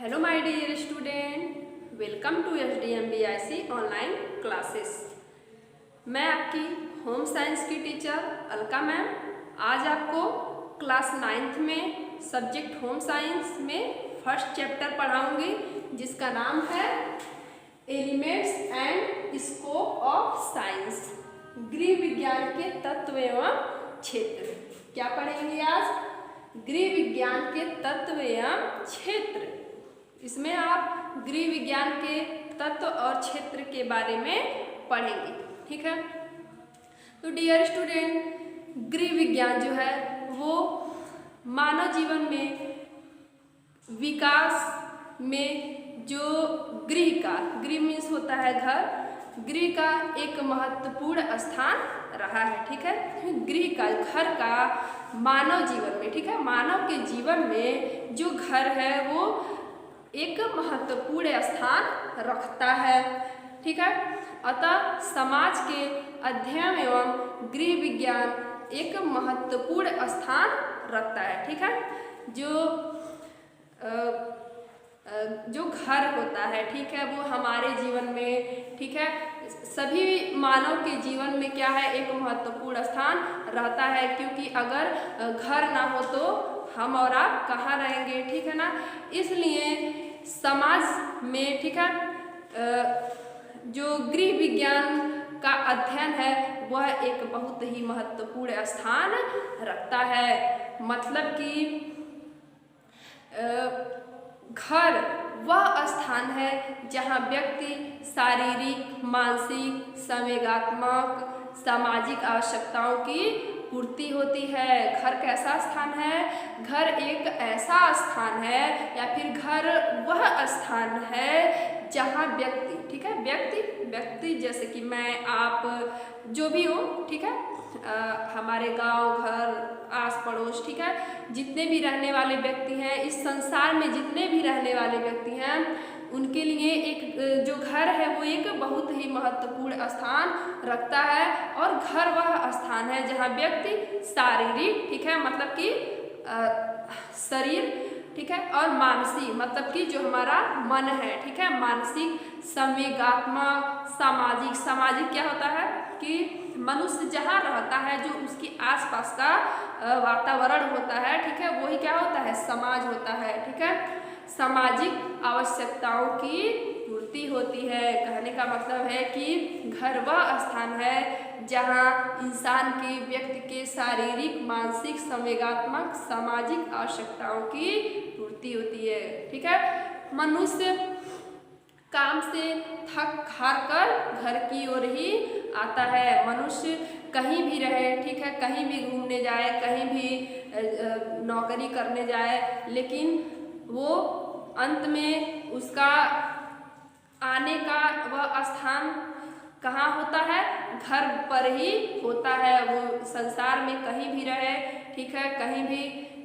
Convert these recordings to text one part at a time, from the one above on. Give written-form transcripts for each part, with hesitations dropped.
Hello my dear student, welcome to SDMBIC online classes. मैं आपकी home science की teacher Alka ma'am आज आपको क्लास 9th में सब्जेक्ट होम साइंस में फर्स्ट चैप्टर पढ़ाऊंगी, जिसका नाम है elements and scope of science, गृह विज्ञान के तत्व एवं क्षेत्र। क्या पढ़ेंगे आज? गृह विज्ञान के तत्व एवं क्षेत्र। इसमें आप गृह विज्ञान के तत्व और क्षेत्र के बारे में पढ़ेंगे, ठीक है। तो डियर स्टूडेंट, गृह विज्ञान जो है वो मानव जीवन में विकास में जो गृह मीन्स होता है घर, गृह का एक महत्वपूर्ण स्थान रहा है, ठीक है। गृह का, घर का मानव जीवन में, ठीक है, मानव के जीवन में जो घर है वो एक महत्वपूर्ण स्थान रखता है, ठीक है। अतः समाज के अध्ययन एवं गृह विज्ञान एक महत्वपूर्ण स्थान रखता है, ठीक है। जो घर होता है, ठीक है, वो हमारे जीवन में, ठीक है, सभी मानव के जीवन में क्या है, एक महत्वपूर्ण स्थान रहता है, क्योंकि अगर घर ना हो तो हम और आप कहाँ रहेंगे, ठीक है ना। इसलिए समाज में, ठीक है, जो गृह विज्ञान का अध्ययन है वह एक बहुत ही महत्वपूर्ण स्थान रखता है। मतलब कि घर वह स्थान है जहाँ व्यक्ति शारीरिक, मानसिक, संवेगात्मक, सामाजिक आवश्यकताओं की पूर्ति होती है। घर कैसा स्थान है? घर एक ऐसा स्थान है या फिर घर वह स्थान है जहाँ व्यक्ति, ठीक है, व्यक्ति जैसे कि मैं, आप, जो भी हो, ठीक है, हमारे गांव, घर, आस पड़ोस, ठीक है, जितने भी रहने वाले व्यक्ति हैं, इस संसार में जितने भी रहने वाले व्यक्ति हैं, उनके लिए एक जो घर है वो एक बहुत ही महत्वपूर्ण स्थान रखता है। और घर वह स्थान है जहाँ व्यक्ति शारीरिक, ठीक है, मतलब कि शरीर, ठीक है, और मानसिक, मतलब कि जो हमारा मन है, ठीक है, मानसिक, संवेगात्मक, सामाजिक क्या होता है कि मनुष्य जहाँ रहता है, जो उसके आसपास का वातावरण होता है, ठीक है, वही क्या होता है, समाज होता है, ठीक है। सामाजिक आवश्यकताओं की पूर्ति होती है। कहने का मतलब है कि घर वह स्थान है जहाँ इंसान के, व्यक्ति के शारीरिक, मानसिक, संवेगात्मक, सामाजिक आवश्यकताओं की पूर्ति होती है, ठीक है। मनुष्य काम से थक हार कर घर की ओर ही आता है। मनुष्य कहीं भी रहे, ठीक है, कहीं भी घूमने जाए, कहीं भी नौकरी करने जाए, लेकिन वो अंत में उसका आने का वह स्थान कहाँ होता है? घर पर ही होता है। वो संसार में कहीं भी रहे, ठीक है, कहीं भी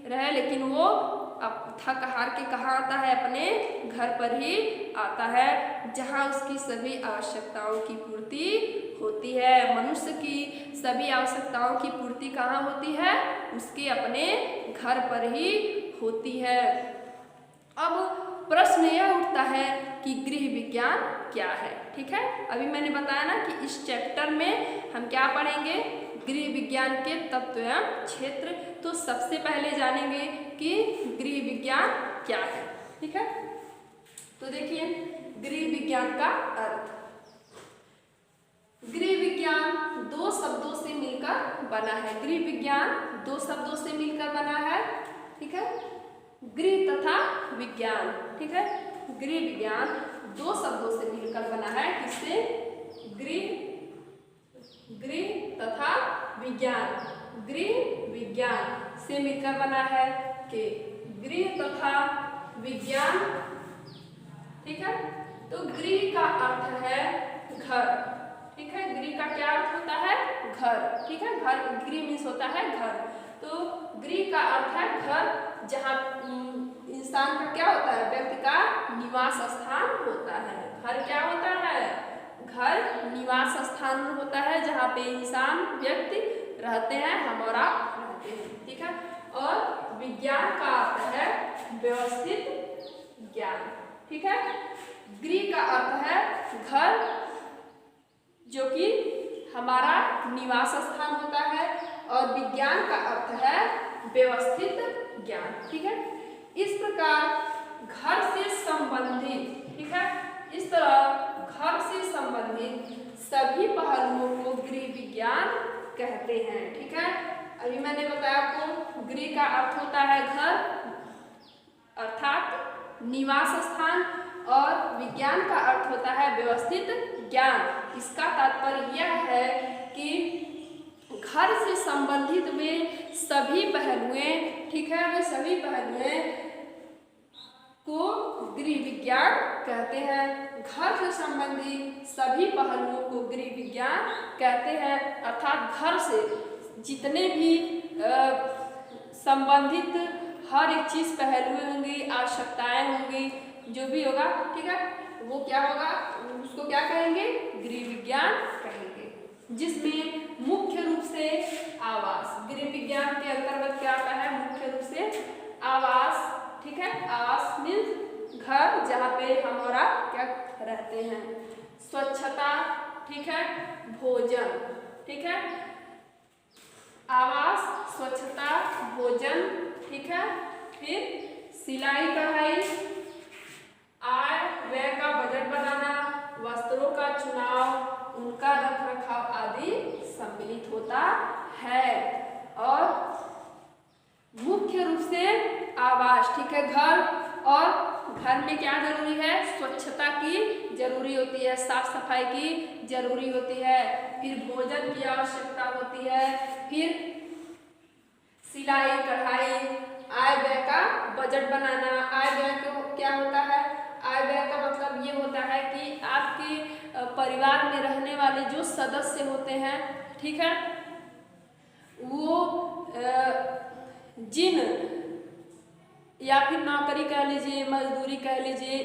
रहे, लेकिन वो अब थक हार के कहाँ आता है? अपने घर पर ही आता है, जहाँ उसकी सभी आवश्यकताओं की पूर्ति होती है। मनुष्य की सभी आवश्यकताओं की पूर्ति कहाँ होती है? उसके अपने घर पर ही होती है। अब प्रश्न यह उठता है कि गृह विज्ञान क्या है, ठीक है। अभी मैंने बताया ना कि इस चैप्टर में हम क्या पढ़ेंगे, गृह विज्ञान के तत्व एवं क्षेत्र। तो सबसे पहले जानेंगे कि गृह विज्ञान क्या है, ठीक है। तो देखिए, गृह विज्ञान का अर्थ, गृह विज्ञान दो शब्दों से मिलकर बना है। गृह विज्ञान दो शब्दों से मिलकर बना है, ठीक है, गृह तथा विज्ञान, ठीक है। गृह विज्ञान दो शब्दों से मिलकर बना है। किससे? गृह तथा विज्ञान, गृह विज्ञान से मिलकर बना है कि गृह तथा विज्ञान, ठीक है। तो गृह का अर्थ है घर, ठीक है। गृह का क्या अर्थ होता है? घर, ठीक है। घर, गृह मीन्स होता है घर। तो गृह का अर्थ है घर, जहाँ इंसान का क्या होता है, व्यक्ति का निवास स्थान होता है। घर क्या होता है? घर निवास स्थान होता है, जहाँ पे इंसान, व्यक्ति रहते हैं, हम और आप रहते हैं, ठीक है। और विज्ञान का अर्थ है व्यवस्थित ज्ञान। ठीक है, गृह का अर्थ है घर, जो कि हमारा निवास स्थान होता है, और विज्ञान का अर्थ है व्यवस्थित ज्ञान। ठीक है, इस प्रकार घर से संबंधित, ठीक है, इस तरह घर से संबंधित सभी पहलुओं को गृह विज्ञान कहते हैं। ठीक है, अभी मैंने बताया आपको गृह का अर्थ होता है घर अर्थात निवास स्थान, और विज्ञान का अर्थ होता है व्यवस्थित ज्ञान। इसका तात्पर्य यह है कि घर से संबंधित वे सभी पहलुएं, ठीक है, वे सभी पहलुएं को गृह विज्ञान कहते हैं। घर से संबंधित सभी पहलुओं को गृह विज्ञान कहते हैं, अर्थात घर से जितने भी संबंधित हर एक चीज पहलू होंगी, आवश्यकताएं होंगी, जो भी होगा, ठीक है, वो क्या होगा, उसको क्या कहेंगे, गृह विज्ञान कहेंगे। जिसमें मुख्य रूप से आवास, गृह विज्ञान के अंतर्गत क्या आता है, मुख्य रूप से आवास। ठीक है, आवास मीन्स घर जहाँ पे हमारा क्या रहते हैं, स्वच्छता, ठीक है, भोजन, ठीक है, आवास, स्वच्छता, भोजन, ठीक है, फिर सिलाई कढ़ाई, आय व्यय का बजट बनाना, वस्त्रों का चुनाव, उनका रख रखाव आदि सम्मिलित होता है। और मुख्य रूप से आवास, ठीक है, घर, और घर में क्या जरूरी है, स्वच्छता की जरूरी होती है, साफ सफाई की जरूरी होती है, फिर भोजन की आवश्यकता होती है, फिर सिलाई कढ़ाई, आय व्यय का बजट बनाना। आय व्यय को क्या होता है, आय व्यय का मतलब ये होता है कि आपके परिवार में रहने वाले जो सदस्य होते हैं, ठीक है, वो जिन या फिर नौकरी कह लीजिए, मजदूरी कह लीजिए,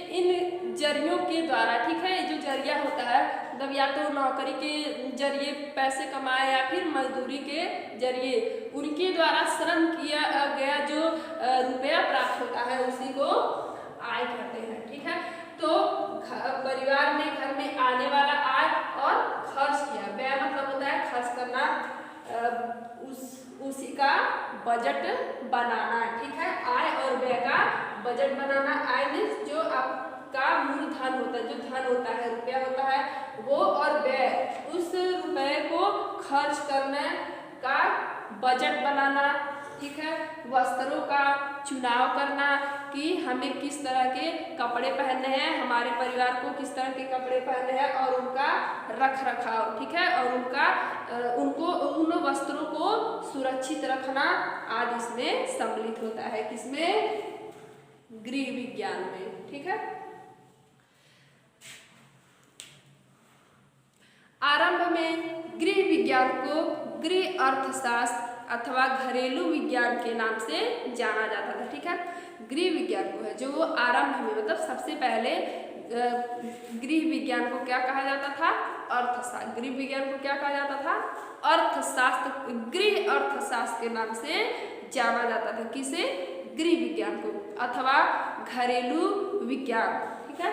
इन जरियों के द्वारा, ठीक है, जो जरिया होता है, मतलब या तो नौकरी के जरिए पैसे कमाए या फिर मजदूरी के जरिए उनके द्वारा श्रम किया गया जो रुपया प्राप्त होता है, उसी को आय कहते हैं। ठीक है, तो परिवार ने घर में आने वाला आय और खर्च किया, व्यय मतलब होता है खर्च करना, उसी का बजट बनाना। ठीक है, आय और व्यय का बजट बनाना। आय मीन्स जो आपका मूलधन होता है, जो धन होता है, रुपया होता है वो, और व्यय उस रुपये को खर्च करने का बजट बनाना। ठीक है, वस्त्रों का चुनाव करना कि हमें किस तरह के कपड़े पहनने हैं, हमारे परिवार को किस तरह के कपड़े पहनने हैं, और उनका रख रखाव, ठीक है, और उन वस्त्रों को सुरक्षित रखना आदि इसमें सम्मिलित होता है। किसमें, गृह विज्ञान में। ठीक है, आरंभ में गृह विज्ञान को गृह अर्थशास्त्र अथवा घरेलू विज्ञान के नाम से जाना जाता था। ठीक है, गृह विज्ञान को है जो वो आरंभ में, मतलब सबसे पहले गृह विज्ञान को क्या कहा जाता था, अर्थशास्त्र। गृह विज्ञान को क्या कहा जाता था, अर्थशास्त्र, गृह अर्थशास्त्र के नाम से जाना जाता था। किसे, गृह विज्ञान को, अथवा घरेलू विज्ञान। ठीक है,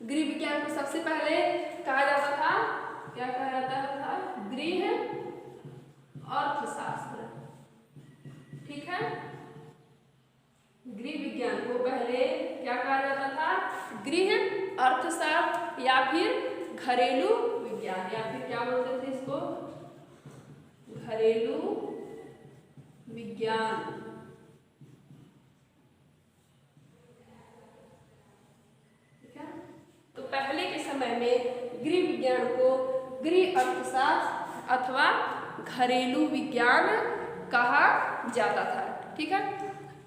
गृह विज्ञान को सबसे पहले कहा जाता था, क्या कहा जाता था, गृह अर्थशास्त्र। ठीक है, गृह विज्ञान को पहले क्या कहा जाता था, गृह अर्थशास्त्र या फिर घरेलू विज्ञान, या फिर क्या बोलते थे इसको, घरेलू विज्ञान। ठीक है, तो पहले के समय में गृह विज्ञान को गृह अर्थशास्त्र अथवा घरेलू विज्ञान कहा जाता था। ठीक है,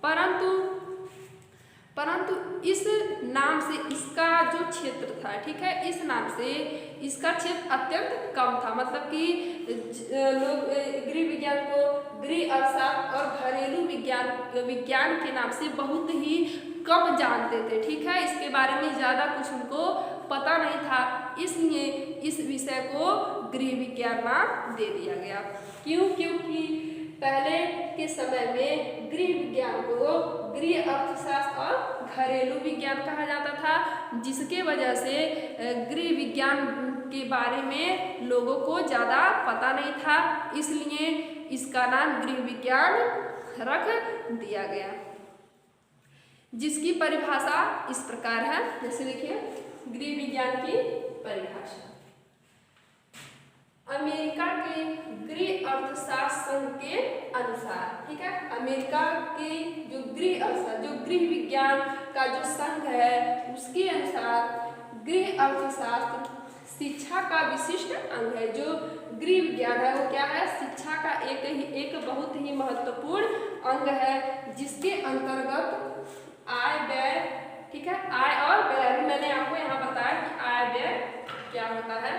परंतु इस नाम से इसका जो क्षेत्र था, ठीक है, इस नाम से इसका क्षेत्र अत्यंत कम था। मतलब कि लोग गृह विज्ञान को गृह अर्थशास्त्र और घरेलू विज्ञान के नाम से बहुत ही कम जानते थे। ठीक है, इसके बारे में ज़्यादा कुछ उनको पता नहीं था, इसलिए इस विषय को गृह विज्ञान नाम दे दिया गया। क्यों, क्योंकि पहले के समय में गृह विज्ञान को गृह अर्थशास्त्र और घरेलू विज्ञान कहा जाता था, जिसके वजह से गृह विज्ञान के बारे में लोगों को ज़्यादा पता नहीं था, इसलिए इसका नाम गृह विज्ञान रख दिया गया, जिसकी परिभाषा इस प्रकार है। जैसे देखिए गृह विज्ञान की परिभाषा, अमेरिका के गृह अर्थशास्त्र संघ के अनुसार, ठीक है, अमेरिका के जो गृह अर्थशास्त्र, जो गृह विज्ञान का जो संघ है, उसके अनुसार गृह अर्थशास्त्र शिक्षा का विशिष्ट अंग है। जो गृह विज्ञान है वो क्या है? शिक्षा का एक बहुत ही महत्वपूर्ण अंग है, जिसके अंतर्गत आय व्यय, ठीक है, आय और व्यय, मैंने आपको यहाँ बताया कि आय व्यय क्या होता है,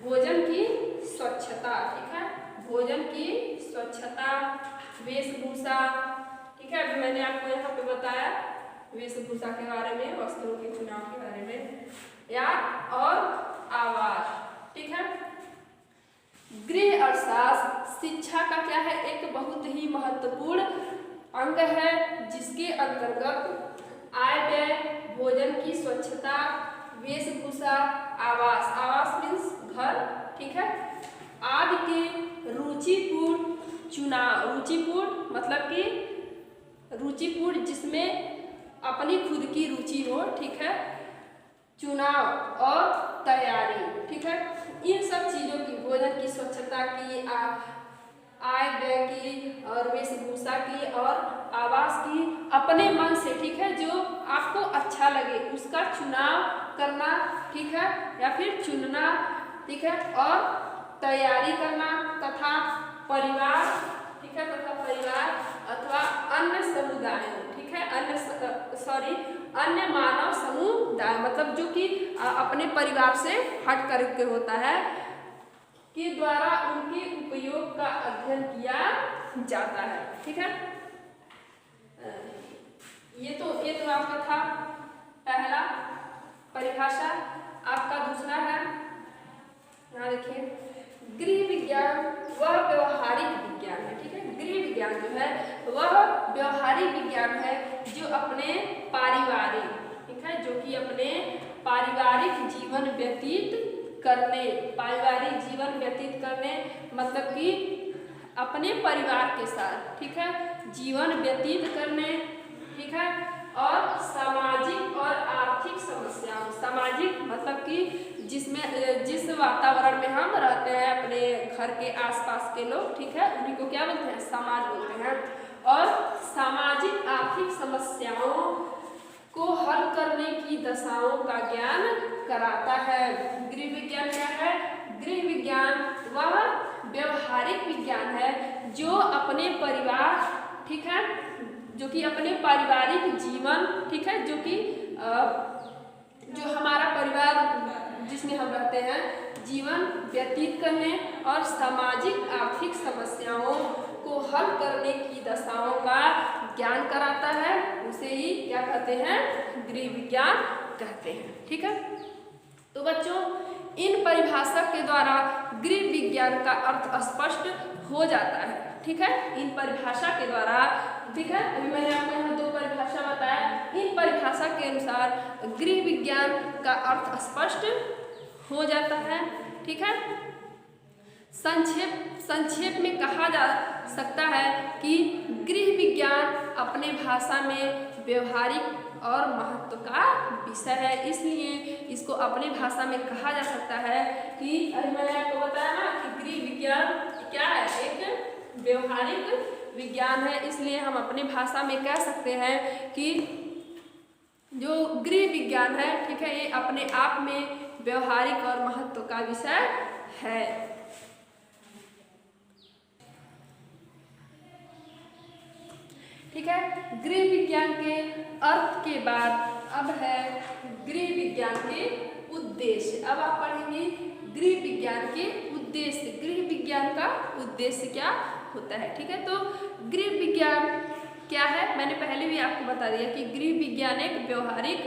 भोजन की स्वच्छता, ठीक है, भोजन की स्वच्छता, वेशभूषा, ठीक है, अभी मैंने आपको यहाँ पे बताया वेशभूषा के बारे में, वस्त्रों के चुनाव के बारे में, या और आवास, ठीक है। गृह अर्थशास्त्र शिक्षा का क्या है? एक बहुत ही महत्वपूर्ण अंग है, जिसके अंतर्गत आय व्यय, भोजन की स्वच्छता, वेशभूषा, आवास, आवास मीन्स घर, ठीक है, आदि के रुचिपूर्ण चुनाव, रुचिपूर्ण मतलब कि रुचिपूर्ण जिसमें अपनी खुद की रुचि हो, ठीक है, चुनाव और तैयारी, ठीक है, इन सब चीज़ों की, भोजन की स्वच्छता की, आय व्यय की और वेशभूषा की और आवास की, अपने मन से, ठीक है, जो आपको अच्छा लगे उसका चुनाव करना, ठीक है, या फिर चुनना, ठीक है, और तैयारी करना, तथा परिवार, ठीक है, तथा परिवार अथवा अन्य समुदायों, ठीक है, अन्य मानव समुदाय, मतलब जो कि अपने परिवार से हट करके होता है, के द्वारा उनके उपयोग का अध्ययन किया जाता है, ठीक है। ये तो आपका था पहला परिभाषा। आपका दूसरा है, यहाँ देखिए, गृह विज्ञान वह व्यवहारिक विज्ञान है, ठीक है, गृह विज्ञान जो है वह व्यवहारिक विज्ञान है जो अपने पारिवारिक, ठीक है, जो कि अपने पारिवारिक जीवन व्यतीत करने, मतलब कि अपने परिवार के साथ, ठीक है, जीवन व्यतीत करने, ठीक है, और सामाजिक और आर्थिक समस्याओं, सामाजिक मतलब कि जिस वातावरण में हम रहते हैं, अपने घर के आसपास के लोग, ठीक है, उन्हीं को क्या बोलते हैं? समाज बोलते हैं, और सामाजिक आर्थिक समस्याओं को हल करने की दशाओं का ज्ञान कराता है। गृह विज्ञान क्या है? गृह विज्ञान वह व्यवहारिक विज्ञान है जो अपने परिवार, ठीक है, जो कि अपने पारिवारिक जीवन, ठीक है, जो कि जो हमारा परिवार जिसमें हम रहते हैं, जीवन व्यतीत करने और सामाजिक आर्थिक समस्याओं को हल करने की दशाओं का ज्ञान कराता है, उसे ही क्या कहते हैं? गृह विज्ञान कहते हैं, ठीक है। तो बच्चों, इन परिभाषा के द्वारा गृह विज्ञान का अर्थ स्पष्ट हो जाता है, ठीक है, इन परिभाषा के द्वारा, ठीक है। अभी मैंने आपको यहाँ 2 परिभाषा बताया, इन परिभाषा के अनुसार गृह विज्ञान का अर्थ स्पष्ट हो जाता है, ठीक है। संक्षेप में कहा जा सकता है कि गृह विज्ञान अपने भाषा में व्यवहारिक और महत्व का विषय है, इसलिए इसको अपने भाषा में कहा जा सकता है कि, अभी मैंने आपको बताया ना कि गृह विज्ञान क्या है? एक व्यवहारिक विज्ञान है, इसलिए हम अपनी भाषा में कह सकते हैं कि जो गृह विज्ञान है, ठीक है, ये अपने आप में व्यवहारिक और महत्व का विषय है। ठीक है, गृह विज्ञान के अर्थ के बाद अब है गृह विज्ञान के उद्देश्य। अब आप पढ़ेंगे गृह विज्ञान के उद्देश्य, गृह विज्ञान का उद्देश्य क्या होता है, ठीक है। तो गृह विज्ञान क्या है? मैंने पहले भी आपको बता दिया कि गृह विज्ञान एक व्यवहारिक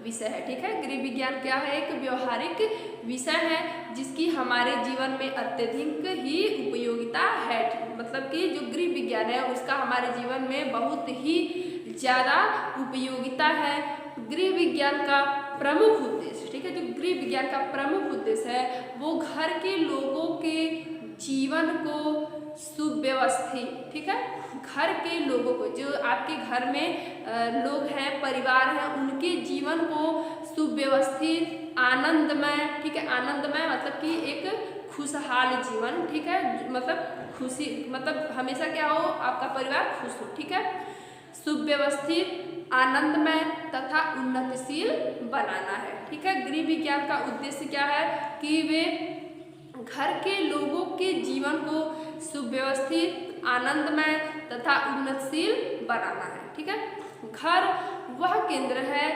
विषय है। ठीक है, गृह विज्ञान क्या है? एक व्यवहारिक विषय है जिसकी हमारे जीवन में अत्यधिक ही उपयोगिता है। मतलब कि जो गृह विज्ञान है उसका हमारे जीवन में बहुत ही ज़्यादा उपयोगिता है। गृह विज्ञान का प्रमुख उद्देश्य, ठीक है, जो गृह विज्ञान का प्रमुख उद्देश्य है वो घर के लोगों के जीवन को सुव्यवस्थित, ठीक है, घर के लोगों को, जो आपके घर में लोग हैं, परिवार हैं, उनके जीवन को सुव्यवस्थित, आनंदमय, ठीक है, आनंदमय मतलब कि एक खुशहाल जीवन, ठीक है, मतलब खुशी, मतलब हमेशा क्या हो, आपका परिवार खुश हो, ठीक है, सुव्यवस्थित, आनंदमय तथा उन्नतिशील बनाना है। ठीक है, गृह विज्ञान का उद्देश्य क्या है कि वे घर के लोगों के जीवन को सुव्यवस्थित, आनंदमय तथा उन्नतिशील बनाना है। ठीक है, घर वह केंद्र है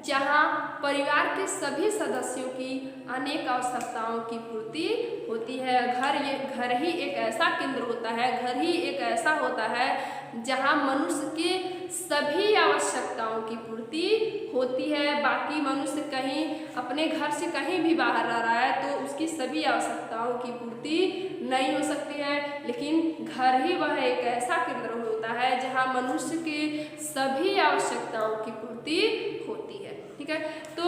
जहां परिवार के सभी सदस्यों की अनेक आवश्यकताओं की पूर्ति होती है। घर ही एक ऐसा केंद्र होता है, घर ही एक ऐसा होता है जहां मनुष्य के सभी आवश्यकताओं की पूर्ति होती है। बाकी मनुष्य कहीं अपने घर से कहीं भी बाहर रह रहा है तो उसकी सभी आवश्यकताओं की पूर्ति नहीं हो सकती है, लेकिन घर ही वह एक ऐसा केंद्र होता है जहां मनुष्य के सभी आवश्यकताओं की पूर्ति होती है। ठीक है, तो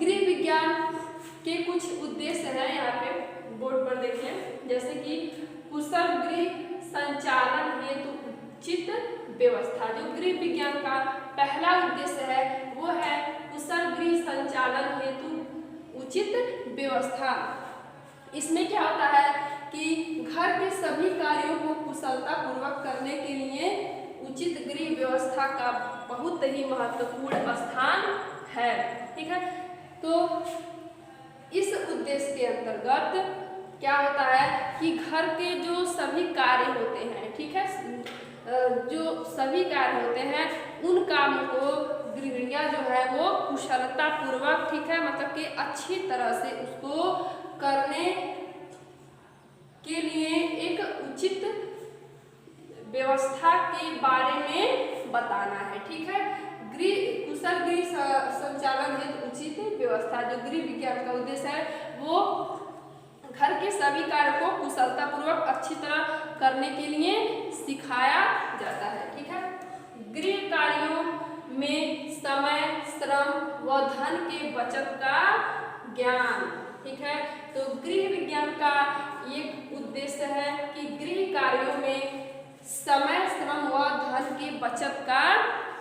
गृह विज्ञान के कुछ उद्देश्य हैं, यहाँ पे बोर्ड पर देखें, जैसे कि कुशल गृह संचालन हेतु उचित व्यवस्था। जो गृह विज्ञान का पहला उद्देश्य है वो है कुशल गृह संचालन हेतु उचित व्यवस्था। इसमें क्या होता है कि घर के सभी कार्यों को कुशलता पूर्वक करने के लिए उचित गृह व्यवस्था का बहुत ही महत्वपूर्ण स्थान है। ठीक है, तो इस उद्देश्य के अंतर्गत क्या होता है कि घर के जो सभी कार्य होते हैं, ठीक है, जो सभी कार्य होते हैं उन कामों को गृहिणियां जो है वो कुशलता पूर्वक, ठीक है, मतलब कि अच्छी तरह से उसको करने के लिए एक उचित व्यवस्था के बारे में बताना है। ठीक है, कुशल गृह संचालन हेतु उचित व्यवस्था, जो गृह विज्ञान का उद्देश्य है वो घर के सभी कार्यों को कुशलता पूर्वक अच्छी तरह करने के लिए सिखाया जाता है। ठीक है, गृह कार्यों में समय, श्रम व धन के बचत का ज्ञान। ठीक है, तो गृह विज्ञान का एक उद्देश्य है कि गृह कार्यों में समय, श्रम व धन के बचत का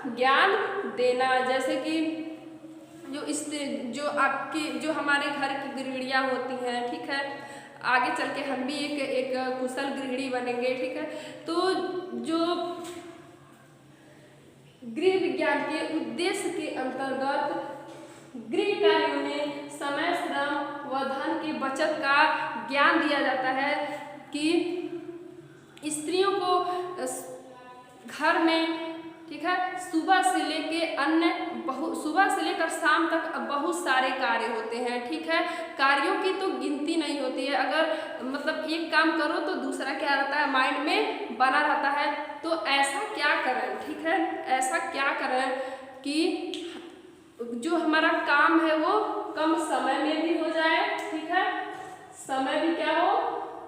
ज्ञान देना। जैसे कि जो हमारे घर की गृहिणियाँ होती हैं, ठीक है, आगे चल के हम भी एक कुशल गृहिणी बनेंगे। ठीक है, तो जो गृह विज्ञान के उद्देश्य के अंतर्गत गृह कार्यों में समय, श्रम व धन की बचत का ज्ञान दिया जाता है कि स्त्रियों को घर में, ठीक है, सुबह से लेकर शाम तक बहुत सारे कार्य होते हैं। ठीक है, कार्यों की तो गिनती नहीं होती है, अगर मतलब एक काम करो तो दूसरा क्या रहता है, माइंड में बना रहता है। तो ऐसा क्या करें, ठीक है, ऐसा क्या करें कि जो हमारा काम है वो कम समय में भी हो जाए, ठीक है, समय भी क्या हो,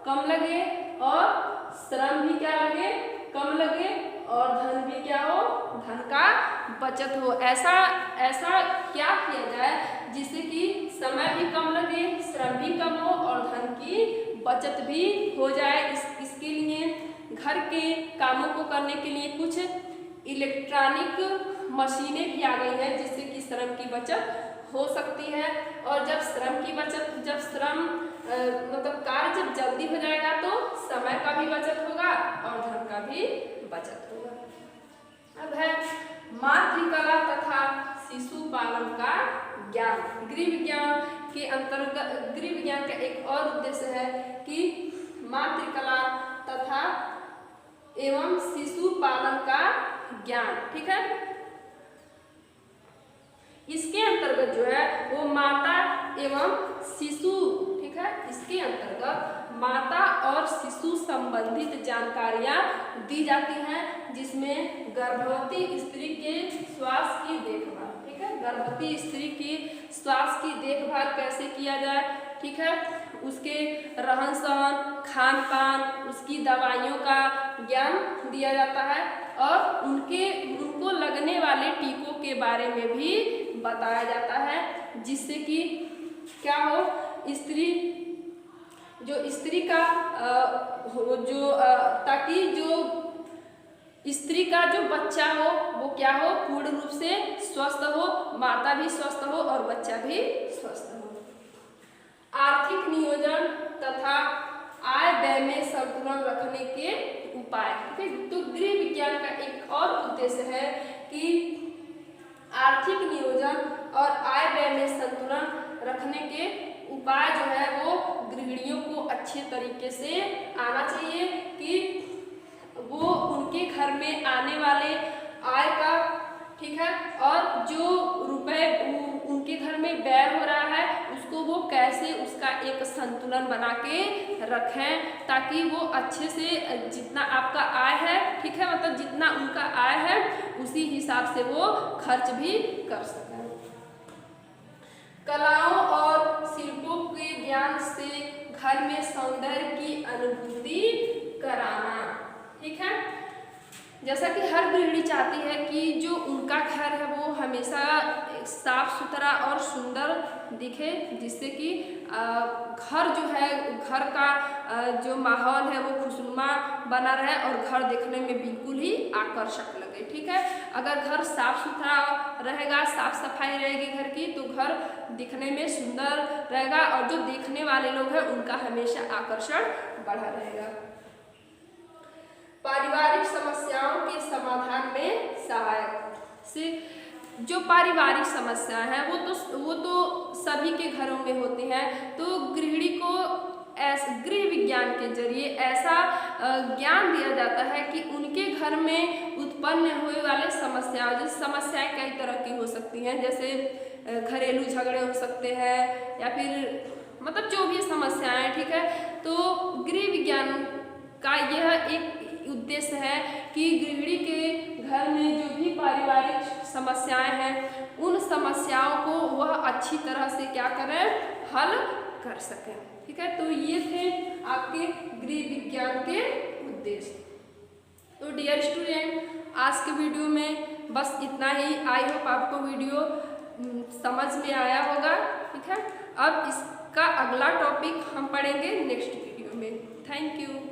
कम लगे, और श्रम भी क्या लगे, कम लगे, और धन भी क्या हो, धन का बचत हो। ऐसा क्या किया जाए जिससे कि समय भी कम लगे, श्रम भी कम हो और धन की बचत भी हो जाए। इसके लिए घर के कामों को करने के लिए कुछ इलेक्ट्रॉनिक मशीनें भी आ गई हैं जिससे कि श्रम की बचत हो सकती है। और जब श्रम मतलब कार्य जब जल्दी हो जाएगा तो समय का भी बचत होगा और धन का भी बचत होगा। अब है मातृकला तथा शिशु पालन का ज्ञान। गृह विज्ञान के अंतर्गत गृह विज्ञान का एक और उद्देश्य है कि मातृकला तथा एवं शिशु पालन का ज्ञान। ठीक है, इसके अंतर्गत जो है वो माता एवं शिशु, ठीक है, इसके अंतर्गत माता और शिशु संबंधित जानकारियां दी जाती हैं जिसमें गर्भवती स्त्री के स्वास्थ्य की देखभाल, ठीक है, गर्भवती स्त्री की स्वास्थ्य की देखभाल कैसे किया जाए, ठीक है, उसके रहन सहन, खान पान, उसकी दवाइयों का ज्ञान दिया जाता है और उनको लगने वाले टीकों के बारे में भी बताया जाता है, जिससे कि क्या हो, स्त्री का ताकि जो स्त्री का जो बच्चा हो वो क्या हो, पूर्ण रूप से स्वस्थ हो, माता भी स्वस्थ हो और बच्चा भी स्वस्थ हो। आर्थिक नियोजन तथा आय व्यय में संतुलन रखने के उपाय, ठीक है। तो गृह विज्ञान का एक और उद्देश्य है कि आर्थिक नियोजन और आय व्यय में संतुलन रखने के उपाय जो है वो गृहिणियों को अच्छे तरीके से आना चाहिए कि वो उनके घर में आने वाले आय का, ठीक है, और जो रुपए उनके घर में व्यय हो रहा है उसको वो कैसे उसका एक संतुलन बना के रखें, ताकि वो अच्छे से जितना आपका आय है, ठीक है, मतलब जितना उनका आय है उसी हिसाब से वो खर्च भी कर सकें। कलाओं और शिल्पों के ज्ञान से घर में सौंदर्य की अनुभूति कराना, ठीक है। जैसा कि हर गृहिणी चाहती है कि जो उनका घर है वो हमेशा साफ सुथरा और सुंदर दिखे, जिससे कि घर जो है, घर का जो माहौल है वो खुशनुमा बना रहे और घर देखने में बिल्कुल ही आकर्षक लगे, ठीक है। अगर घर साफ सुथरा रहेगा, साफ सफाई रहेगी घर की, तो घर दिखने में सुंदर रहेगा और जो देखने वाले लोग हैं उनका हमेशा आकर्षण बढ़ा रहेगा। पारिवारिक समस्याओं के समाधान में सहायक से, जो पारिवारिक समस्याएं हैं वो तो सभी के घरों में होती हैं, तो गृहिणी को गृह विज्ञान के जरिए ऐसा ज्ञान दिया जाता है कि उनके घर में उत्पन्न होने वाले समस्याएं, जो समस्याएं कई तरह की हो सकती हैं, जैसे घरेलू झगड़े हो सकते हैं या फिर मतलब जो भी समस्याएं, ठीक है। तो गृह विज्ञान का यह एक उद्देश्य है कि गृहिणी के घर में जो भी पारिवारिक समस्याएं हैं उन समस्याओं को वह अच्छी तरह से क्या करें, हल कर सकें, ठीक है। तो ये थे आपके गृह विज्ञान के उद्देश्य। तो डियर स्टूडेंट, आज के वीडियो में बस इतना ही। आई होप आपको वीडियो समझ में आया होगा, ठीक है। अब इसका अगला टॉपिक हम पढ़ेंगे नेक्स्ट वीडियो में। Thank you.